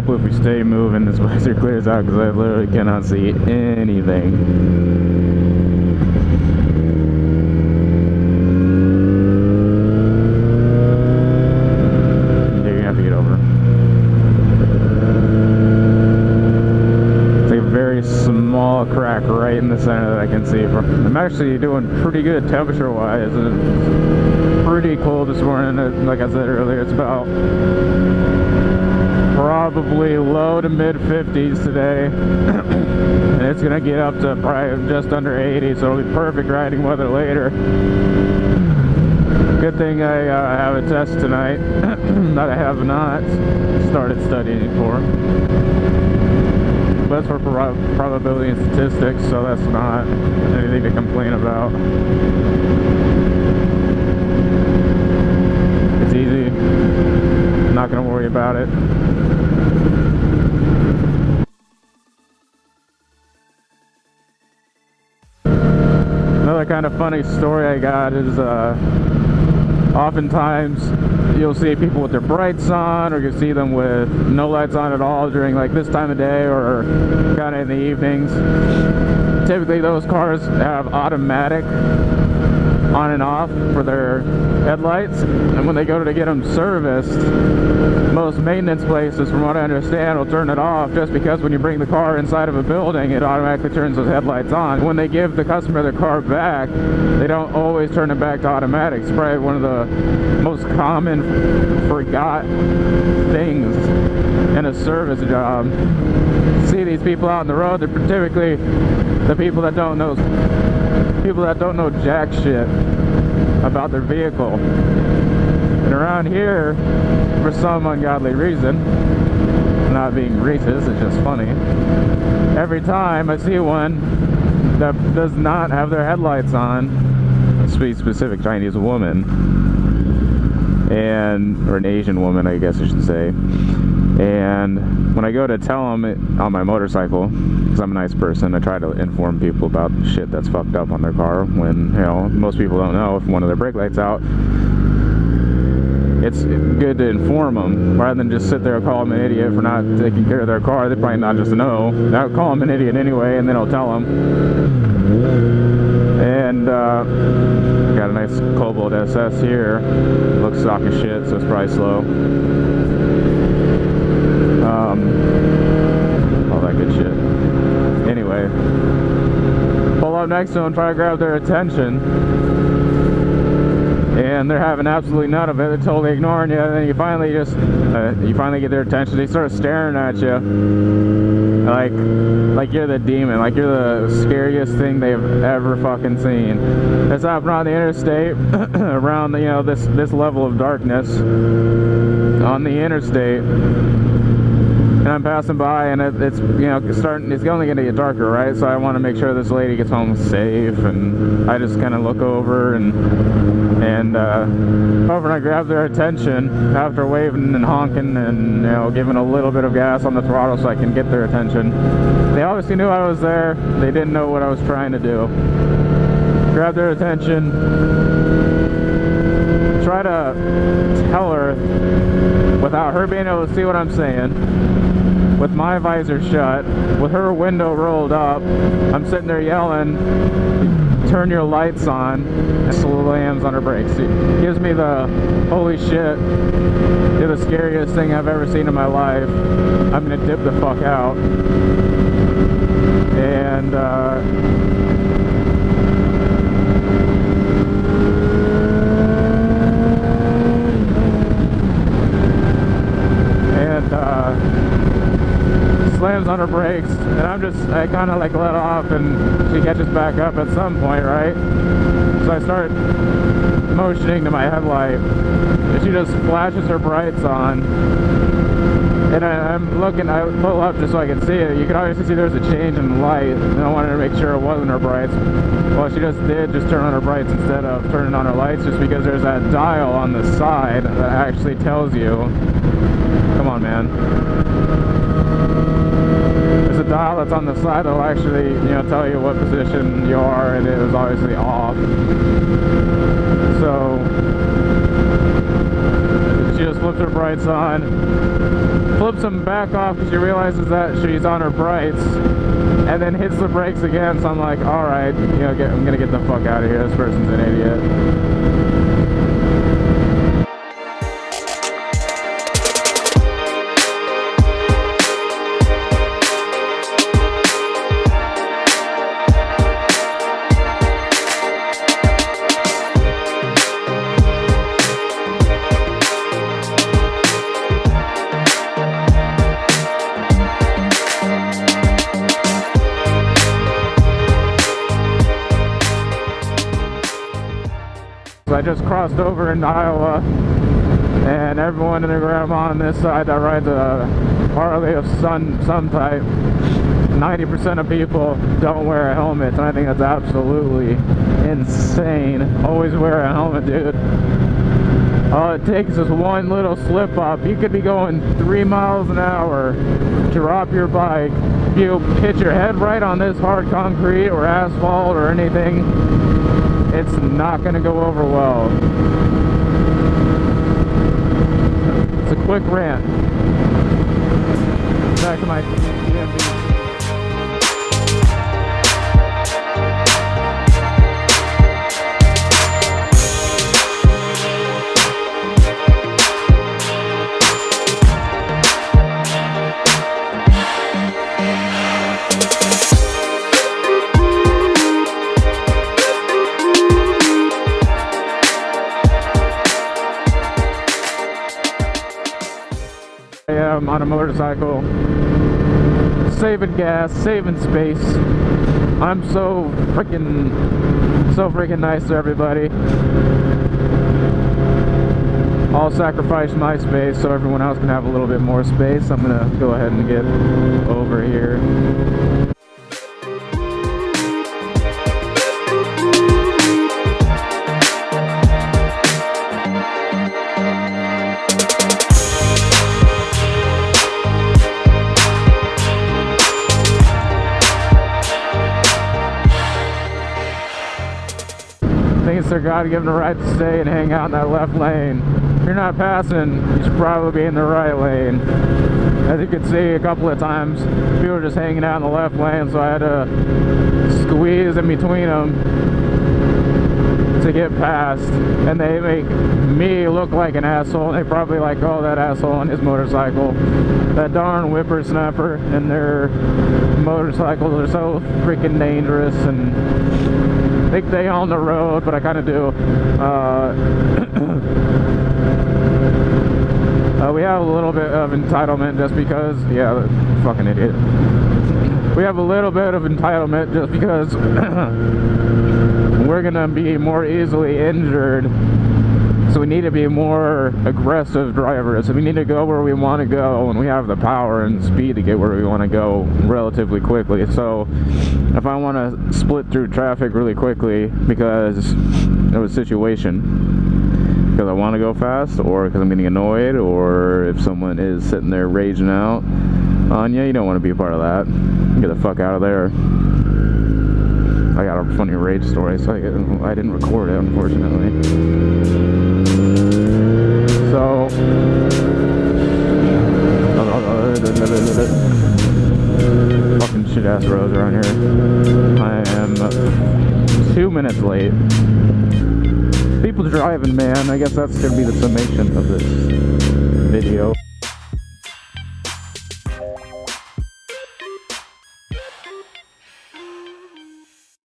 hopefully if we stay moving, this blizzard clears out, because I literally cannot see anything. Crack right in the center that I can see from. I'm actually doing pretty good temperature wise. It's pretty cold this morning. Like I said earlier, it's about probably low to mid 50s today. And it's gonna get up to probably just under 80, so it'll be perfect riding weather later. Good thing I have a test tonight that I have not started studying for. But that's for probability and statistics, so that's not anything to complain about. It's easy. I'm not going to worry about it. Another kind of funny story I got is oftentimes you'll see people with their brights on, or you'll see them with no lights on at all during like this time of day or kind of in the evenings. Typically those cars have automatic on and off for their headlights, and when they go to get them serviced, most maintenance places, from what I understand, will turn it off just because when you bring the car inside of a building, it automatically turns those headlights on. When they give the customer their car back, they don't always turn it back to automatic. It's probably one of the most common forgot things in a service job. See these people out on the road, they're typically the people that don't know jack shit about their vehicle. And around here, for some ungodly reason, not being racist, it's just funny, every time I see one that does not have their headlights on, to be specific, Chinese woman, or an Asian woman, I guess I should say. And when I go to tell them on my motorcycle, because I'm a nice person, I try to inform people about shit that's fucked up on their car. When, you know, most people don't know if one of their brake lights out. It's good to inform them rather than just sit there and call them an idiot for not taking care of their car. They probably not just know. I'll call them an idiot anyway, and then I'll tell them. And got a nice Cobalt SS here. Looks stock as shit, so it's probably slow. All that good shit. Anyway, pull up next to them, try to grab their attention, and they're having absolutely none of it. They're totally ignoring you, and then you finally get their attention. They start staring at you like you're the demon, like you're the scariest thing they've ever fucking seen. It's happened on the interstate around this level of darkness on the interstate. And I'm passing by, and it's only going to get darker, right? So I want to make sure this lady gets home safe, and I just kind of look over and I grab their attention after waving and honking and giving a little bit of gas on the throttle so I can get their attention. They obviously knew I was there. They didn't know what I was trying to do. Grab their attention. Try to tell her without her being able to see what I'm saying. With my visor shut, with her window rolled up, I'm sitting there yelling, "Turn your lights on," and slams on her brakes. It gives me the, holy shit, you're the scariest thing I've ever seen in my life. I'm gonna dip the fuck out. And slams on her brakes, and I kind of like let off, and she catches back up at some point, right? So I start motioning to my headlight, and she just flashes her brights on, and I'm looking, I pull up just so I can see it. You can obviously see there's a change in the light, and I wanted to make sure it wasn't her brights. Well, she just did turn on her brights instead of turning on her lights, just because there's that dial on the side that actually tells you, come on, man. There's a dial that's on the side that will actually, tell you what position you are, and it was obviously off. So she just flips her brights on, flips them back off because she realizes that she's on her brights, and then hits the brakes again. So I'm like, alright, you know, I'm gonna get the fuck out of here. This person's an idiot. I just crossed over into Iowa, and everyone and their grandma on this side that rides a Harley of some type, 90% of people don't wear a helmet, and I think that's absolutely insane. Always wear a helmet, dude. All it takes is one little slip up. You could be going 3 miles an hour, drop your bike, you hit your head right on this hard concrete or asphalt or anything, it's not going to go over well. It's a quick rant. Back to my GMB. I'm on a motorcycle, saving gas, saving space. I'm so freaking nice to everybody. I'll sacrifice my space so everyone else can have a little bit more space. I'm gonna go ahead and get over here. I think it's their God-given right to stay and hang out in that left lane. If you're not passing, you should probably be in the right lane. As you can see, a couple of times, people were just hanging out in the left lane, so I had to squeeze in between them to get past. And they make me look like an asshole. They probably like, oh, that asshole on his motorcycle. That darn whippersnapper and their motorcycles are so freaking dangerous, and I think they own the road, but I kind of do. We have a little bit of entitlement just because, yeah, fucking idiot. We have a little bit of entitlement just because we're gonna be more easily injured. So we need to be more aggressive drivers. So we need to go where we want to go, and we have the power and speed to get where we want to go relatively quickly. So if I want to split through traffic really quickly because of a situation, because I want to go fast, or because I'm getting annoyed, or if someone is sitting there raging out on you, you don't want to be a part of that. Get the fuck out of there. I got a funny rage story, so I didn't record it, unfortunately. So, fucking shit ass roads around here. I am 2 minutes late. People driving, man. I guess that's gonna be the summation of this.